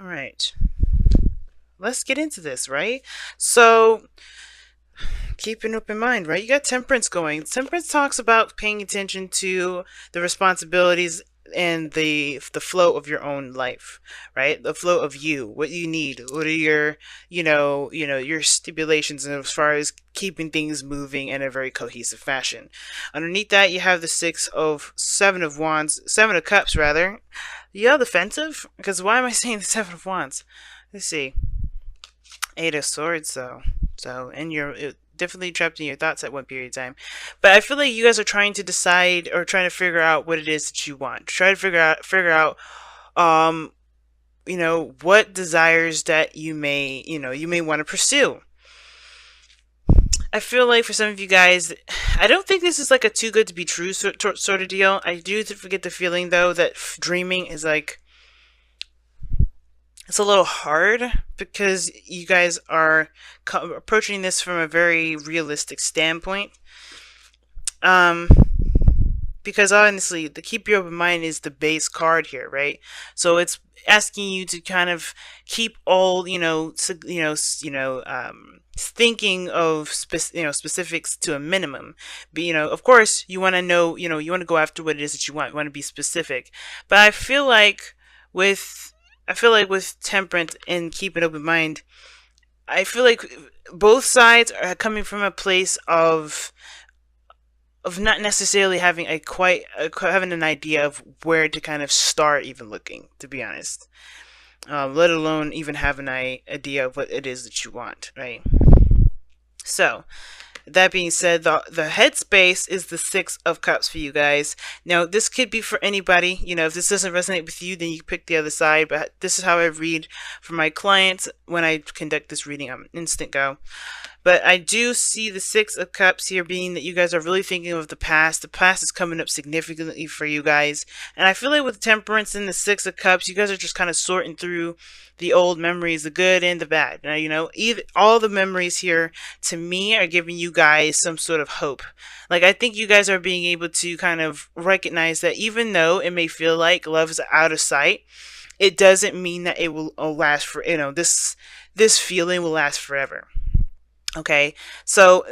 All right. Let's get into this, right? So, keep an open mind, right? You got temperance going. Temperance talks about paying attention to the responsibilities and the flow of your own life, right? The flow of you, what you need, what are your, your stipulations as far as keeping things moving in a very cohesive fashion. Underneath that, you have the seven of wands, seven of cups rather. Yeah, defensive? Because why am I saying the seven of wands? Let's see. Eight of Swords, though. So, and you're definitely trapped in your thoughts at one period of time. But I feel like you guys are trying to decide or trying to figure out what it is that you want. Try to figure out, um, what desires that you may want to pursue. I feel like for some of you guys, I don't think this is like a too good to be true sort of deal. I do get the feeling though that dreaming is like it's a little hard because you guys are approaching this from a very realistic standpoint. Um, because honestly, the keep your open mind is the base card here, right? So it's asking you to kind of keep all thinking of specifics to a minimum. But of course, you want to know, you want to go after what it is that you want. You want to be specific. But with I feel like with temperance and keep an open mind, I feel like both sides are coming from a place of not necessarily having having an idea of where to kind of start even looking, to be honest. Let alone even have an idea of what it is that you want, right? So, that being said, the headspace is the Six of Cups for you guys. Now, this could be for anybody. If this doesn't resonate with you, then you pick the other side. But this is how I read for my clients when I conduct this reading on Instant Go. But I do see the Six of Cups here being that you guys are really thinking of the past. The past is coming up significantly for you guys. And I feel like with Temperance and the Six of Cups, you guys are just kind of sorting through the old memories, the good and the bad. Now, all the memories here to me are giving you guys some sort of hope. Like, I think you guys are being able to kind of recognize that even though it may feel like love is out of sight, it doesn't mean that it will last for, this feeling will last forever. Okay, so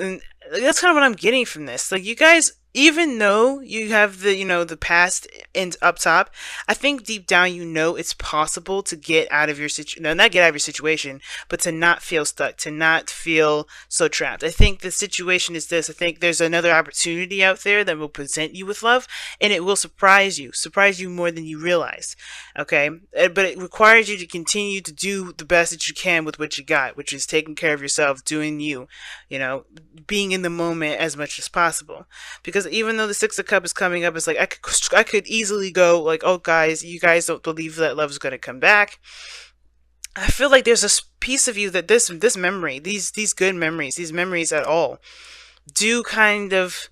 that's kind of what I'm getting from this. Like, you guys, even though you have the past and up top, I think deep down it's possible to get out of your situation. No, not get out of your situation, but to not feel stuck, to not feel so trapped. I think the situation is this. I think there's another opportunity out there that will present you with love, and it will surprise you more than you realize. Okay, but it requires you to continue to do the best that you can with what you got, which is taking care of yourself, doing being in the moment as much as possible. Because even though the Six of Cups is coming up, it's like I could easily go like, oh guys, you guys don't believe that love is going to come back. I feel like there's a piece of you that this memory, these good memories, these memories at all, do kind of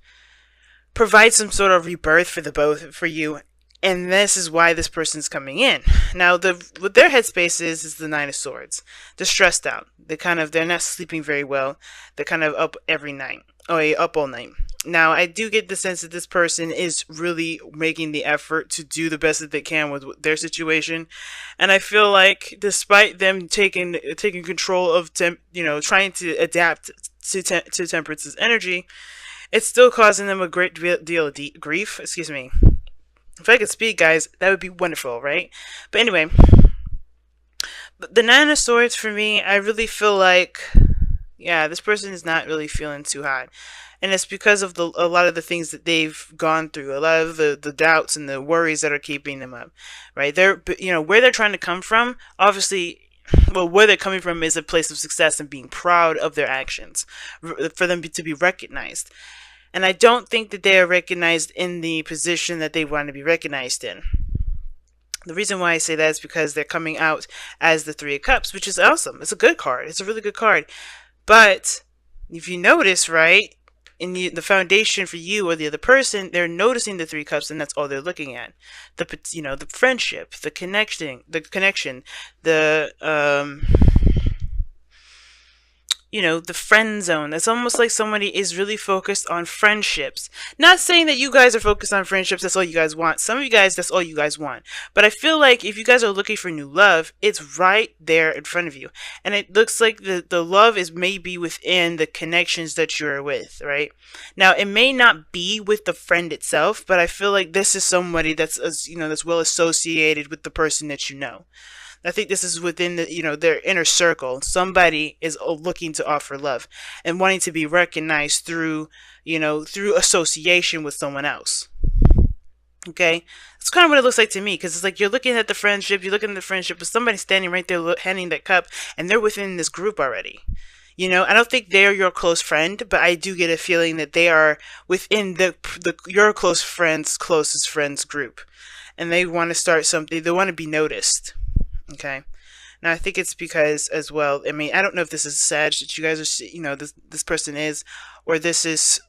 provide some sort of rebirth for you. And this is why this person's coming in. Now, what their headspace is the Nine of Swords. They're stressed out. They're not sleeping very well. They're kind of up every night. Oh, yeah, up all night. Now, I do get the sense that this person is really making the effort to do the best that they can with their situation. And I feel like despite them taking control of, trying to adapt to Temperance's energy, it's still causing them a great deal of grief. Excuse me. If I could speak, guys, that would be wonderful, right? But anyway, the Nine of Swords for me, I really feel like, yeah, this person is not really feeling too hot. And it's because of a lot of the things that they've gone through, a lot of the doubts and the worries that are keeping them up, right? Where they're trying to come from, obviously, well, where they're coming from is a place of success and being proud of their actions, for them to be recognized. And I don't think that they are recognized in the position that they want to be recognized in. The reason why I say that is because they're coming out as the Three of Cups, which is awesome. It's a good card. It's a really good card. But if you notice, right, in the foundation for you or the other person, they're noticing the Three Cups, and that's all they're looking at. The friendship, the connection, the the friend zone. It's almost like somebody is really focused on friendships. Not saying that you guys are focused on friendships, that's all you guys want. Some of you guys, that's all you guys want. But I feel like if you guys are looking for new love, it's right there in front of you. And it looks like the love is maybe within the connections that you're with, right? Now, it may not be with the friend itself, but I feel like this is somebody that's, that's well associated with the person that you know. I think this is within their inner circle. Somebody is looking to offer love and wanting to be recognized through through association with someone else. Okay, that's kind of what it looks like to me, because it's like you're looking at the friendship, but somebody's standing right there handing that cup, and they're within this group already. I don't think they're your close friend, but I do get a feeling that they are within the your close friend's closest friends group, and they want to start something. They want to be noticed. Okay. Now I think it's because as well. I mean, I don't know if this is Sag that you guys are, this person is, or this is,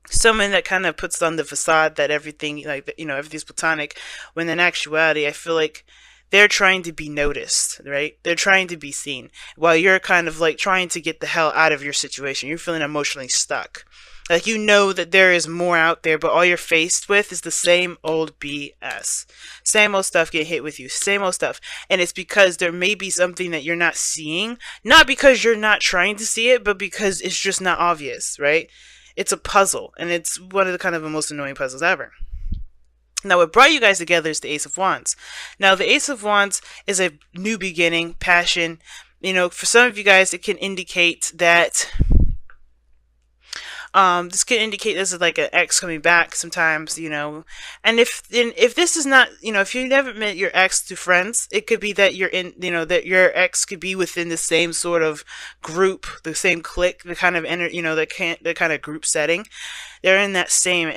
someone that kind of puts on the facade that everything, like, everything's platonic, when in actuality, I feel like they're trying to be noticed, right? They're trying to be seen, while you're kind of like trying to get the hell out of your situation. You're feeling emotionally stuck. Like, that there is more out there, but all you're faced with is the same old BS. Same old stuff getting hit with you. Same old stuff. And it's because there may be something that you're not seeing. Not because you're not trying to see it, but because it's just not obvious, right? It's a puzzle. And it's one of the kind of the most annoying puzzles ever. Now, what brought you guys together is the Ace of Wands. Now, the Ace of Wands is a new beginning, passion. For some of you guys, it can indicate that this could indicate this is like an ex coming back sometimes, and if this is not, if you never met your ex to friends, it could be that you're in, that your ex could be within the same sort of group, the same clique, the kind of the kind of group setting. They're in that same,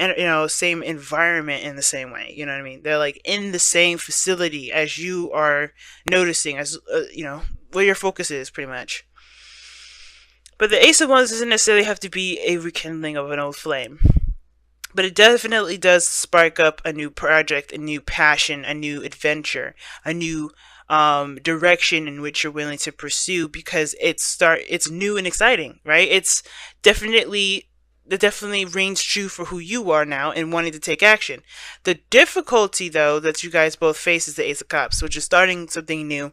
same environment in the same way. You know what I mean? They're like in the same facility as you are noticing, as where your focus is, pretty much. But the Ace of Wands doesn't necessarily have to be a rekindling of an old flame. But it definitely does spark up a new project, a new passion, a new adventure, a new direction in which you're willing to pursue, because it's new and exciting, right? It definitely rings true for who you are now and wanting to take action. The difficulty, though, that you guys both face is the Ace of Cups, which is starting something new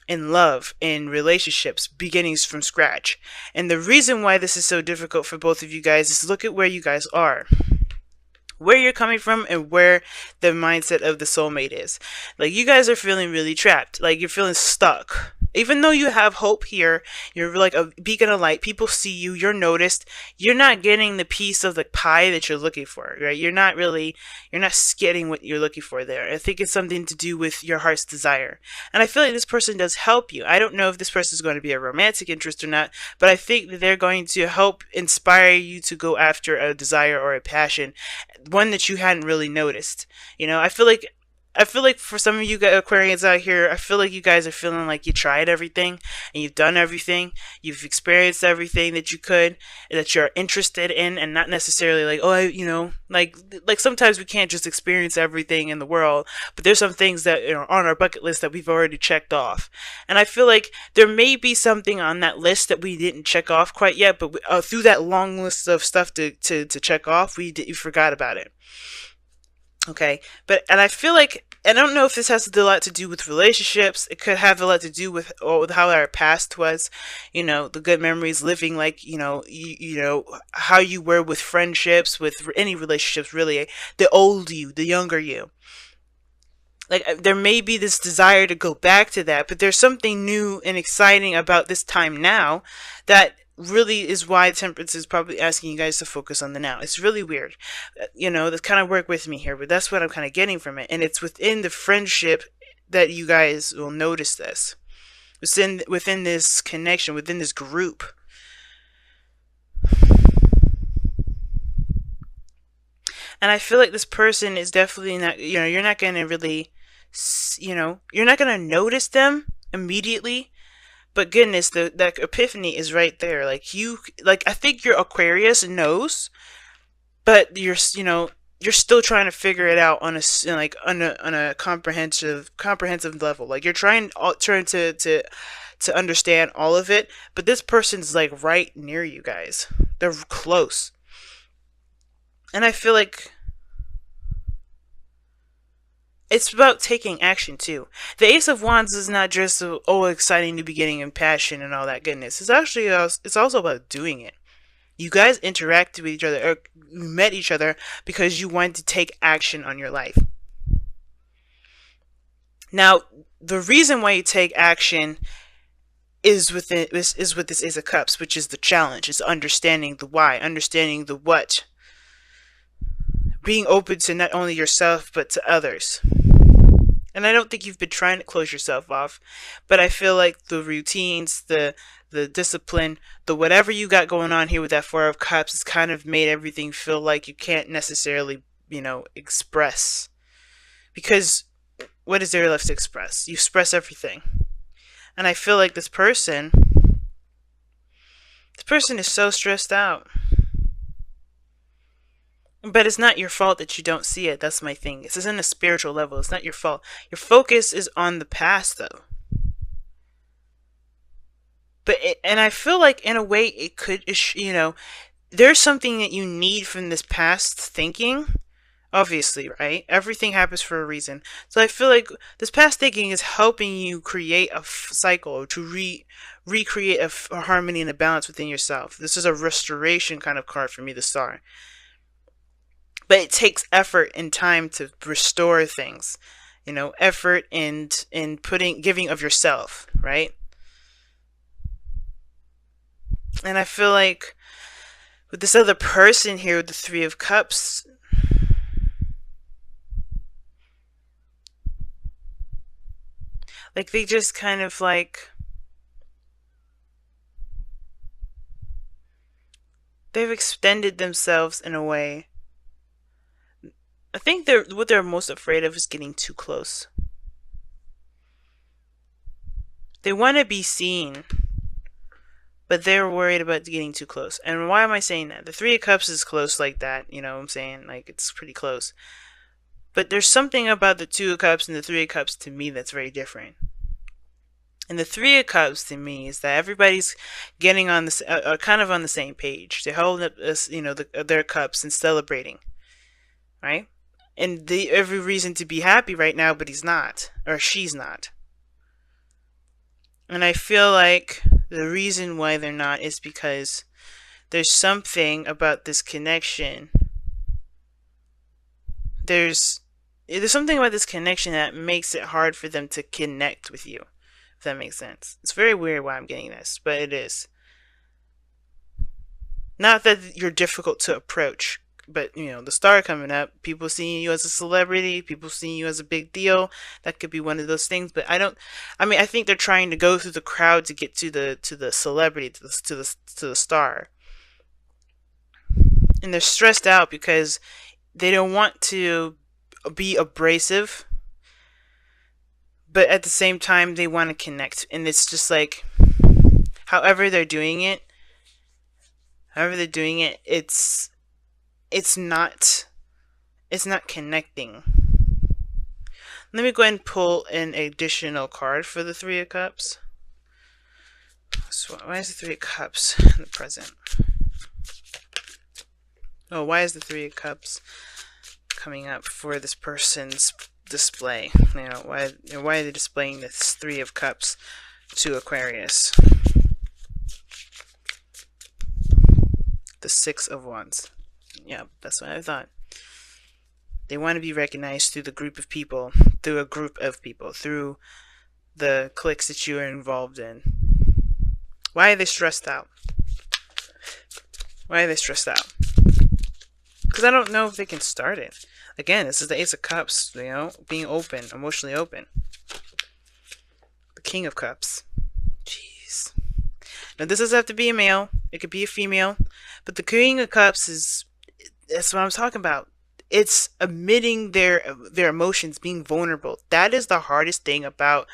in love, in relationships, beginnings from scratch. And the reason why this is so difficult for both of you guys is look at where you guys are, where you're coming from, and where the mindset of the soulmate is. Like, you guys are feeling really trapped. Like, you're feeling stuck. Even though you have hope here, you're like a beacon of light. People see you, you're noticed. You're not getting the piece of the pie that you're looking for, right? You're not getting what you're looking for there. I think it's something to do with your heart's desire. And I feel like this person does help you. I don't know if this person is going to be a romantic interest or not, but I think that they're going to help inspire you to go after a desire or a passion, one that you hadn't really noticed. I feel like for some of you Aquarians out here, I feel like you guys are feeling like you tried everything and you've done everything. You've experienced everything that you could, that you're interested in, and not necessarily like, like sometimes we can't just experience everything in the world, but there's some things that are on our bucket list that we've already checked off. And I feel like there may be something on that list that we didn't check off quite yet, but through that long list of stuff to check off, we forgot about it. Okay, and I feel like, I don't know if this has a lot to do with relationships. It could have a lot to do with how our past was, the good memories, living like, how you were with friendships, with any relationships, really, the old you, the younger you. Like, there may be this desire to go back to that, but there's something new and exciting about this time now that really is why Temperance is probably asking you guys to focus on the now. It's really weird. That's kind of work with me here, but that's what I'm kind of getting from it. And it's within the friendship that you guys will notice this. Within this connection, within this group. And I feel like this person is definitely not, you're not going to really, you're not going to notice them immediately. But goodness, that epiphany is right there. I think your Aquarius knows, but you're still trying to figure it out on a like on a comprehensive level. Like you're trying to understand all of it, but this person's like right near you guys. They're close. And I feel like it's about taking action too. The Ace of Wands is not just a, oh, exciting new beginning and passion and all that goodness. It's actually it's also about doing it. You guys interacted with each other, or you met each other because you wanted to take action on your life. Now, the reason why you take action is with this Ace of Cups, which is the challenge. Is understanding the why, understanding the what, being open to not only yourself but to others. And I don't think you've been trying to close yourself off, but I feel like the routines, the discipline, the whatever you got going on here with that Four of Cups has kind of made everything feel like you can't necessarily, express. Because what is there left to express? You express everything. And I feel like this person is so stressed out. But it's not your fault that you don't see it. That's my thing. This is in a spiritual level. It's not your fault. Your focus is on the past, though. And I feel like in a way it could, there's something that you need from this past thinking. Obviously, right? Everything happens for a reason. So I feel like this past thinking is helping you create a cycle to recreate a harmony and a balance within yourself. This is a restoration kind of card for me, the Star. But it takes effort and time to restore things, effort and giving of yourself, right? And I feel like with this other person here with the Three of Cups, like they just kind of like they've extended themselves in a way. I think what they're most afraid of is getting too close. They want to be seen, but they're worried about getting too close. And why am I saying that? The Three of Cups is close like that, what I'm saying? Like, it's pretty close. But there's something about the Two of Cups and the Three of Cups to me that's very different. And the Three of Cups to me is that everybody's getting on this, kind of on the same page. They're holding up this, their cups and celebrating, right? And every reason to be happy right now, but he's not, or she's not. And I feel like the reason why they're not is because there's something about this connection. There's something about this connection that makes it hard for them to connect with you, if that makes sense. It's very weird why I'm getting this, but it is. Not that you're difficult to approach, but the Star coming up, people seeing you as a celebrity, people seeing you as a big deal, that could be one of those things. But I think they're trying to go through the crowd to get to the celebrity, to the Star, and they're stressed out because they don't want to be abrasive, but at the same time they want to connect. And it's just like, however they're doing it, it's not connecting. Let me go ahead and pull an additional card for the Three of Cups. So why is the Three of Cups in the present? Oh, why is the Three of Cups coming up for this person's display? Why are they displaying this Three of Cups to Aquarius? The Six of Wands. Yeah, that's what I thought. They want to be recognized through a group of people, through the cliques that you are involved in. Why are they stressed out? Because I don't know if they can start it. Again, this is the Ace of Cups, being open, emotionally open. The King of Cups. Jeez. Now, this doesn't have to be a male. It could be a female. But the King of Cups that's what I'm talking about. It's admitting their emotions, being vulnerable. That is the hardest thing about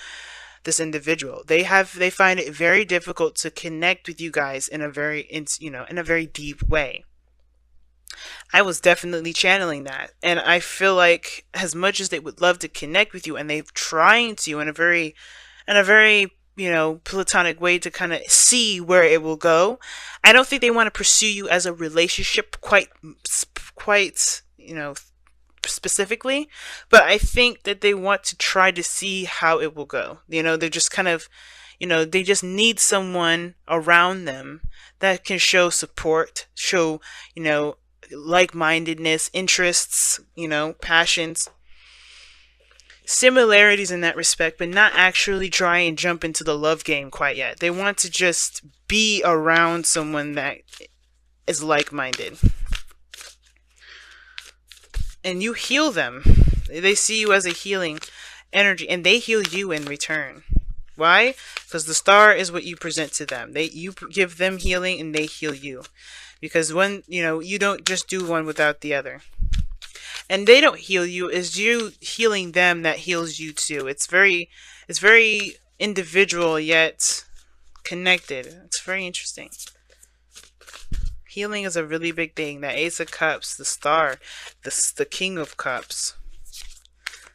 this individual. They find it very difficult to connect with you guys in a very deep way. I was definitely channeling that. And I feel like as much as they would love to connect with you and they're trying to in a very, platonic way to kind of see where it will go, I don't think they want to pursue you as a relationship quite, specifically, but I think that they want to try to see how it will go. They're just kind of, they just need someone around them that can show support, show, you know, like-mindedness, interests, passions, similarities in that respect, but not actually try and jump into the love game quite yet. They want to just be around someone that is like-minded. And you heal them. They see you as a healing energy, and they heal you in return. Why? Because the star is what you present to them. You give them healing, and they heal you. Because when you don't just do one without the other, and they don't heal you. Is you healing them that heals you too. It's very individual yet connected. It's very interesting. Healing is a really big thing. That Ace of Cups, the Star, the King of Cups.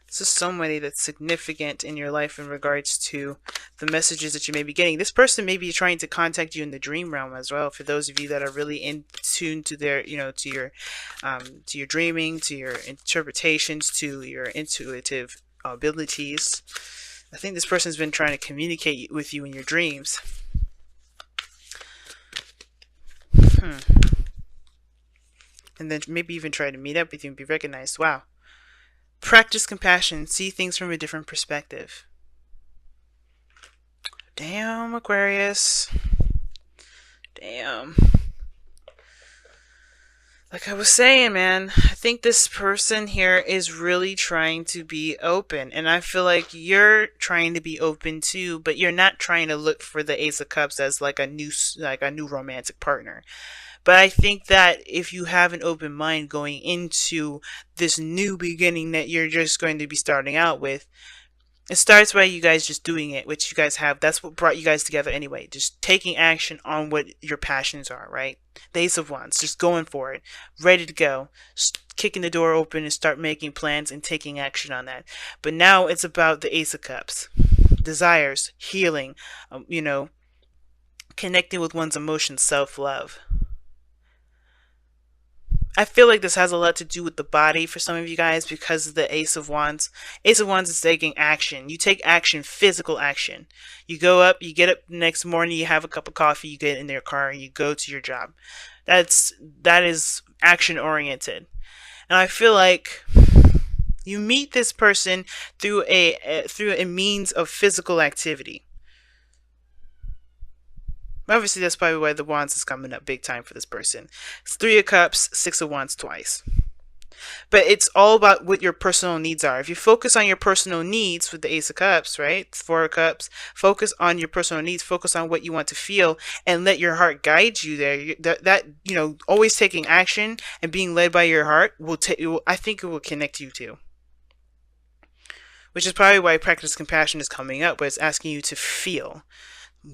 There's just so many that's significant in your life in regards to the messages that you may be getting. This person may be trying to contact you in the dream realm as well. For those of you that are really in tune to their, to your dreaming, to your interpretations, to your intuitive abilities. I think this person's been trying to communicate with you in your dreams. And then maybe even try to meet up with you and be recognized. Wow. Practice compassion. See things from a different perspective. Damn, Aquarius. Damn. Like I was saying, man, I think this person here is really trying to be open. And I feel like you're trying to be open too, but you're not trying to look for the Ace of Cups as like a new romantic partner. But I think that if you have an open mind going into this new beginning that you're just going to be starting out with, it starts by you guys just doing it, which you guys have. That's what brought you guys together anyway. Just taking action on what your passions are, right? The Ace of Wands, just going for it, ready to go, kicking the door open and start making plans and taking action on that. But now it's about the Ace of Cups, desires, healing, connecting with one's emotions, self-love. I feel like this has a lot to do with the body for some of you guys because of the Ace of Wands. Ace of Wands is taking action. You take action, physical action. You go up, you get up the next morning, you have a cup of coffee, you get in your car, and you go to your job. That is action oriented. And I feel like you meet this person through a means of physical activity. Obviously, that's probably why the Wands is coming up big time for this person. It's 3 of Cups, 6 of Wands twice. But it's all about what your personal needs are. If you focus on your personal needs with the Ace of Cups, right? 4 of Cups. Focus on your personal needs. Focus on what you want to feel and let your heart guide you there. Always taking action and being led by your heart I think it will connect you to. Which is probably why practice compassion is coming up, but it's asking you to feel.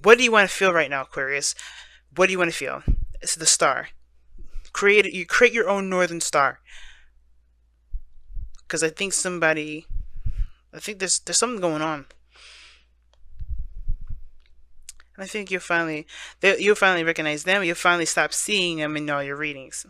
What do you want to feel right now, Aquarius? What do you want to feel? It's the star. You create your own northern star. Because I think there's something going on. And I think you'll finally recognize them. You'll finally stop seeing them in all your readings.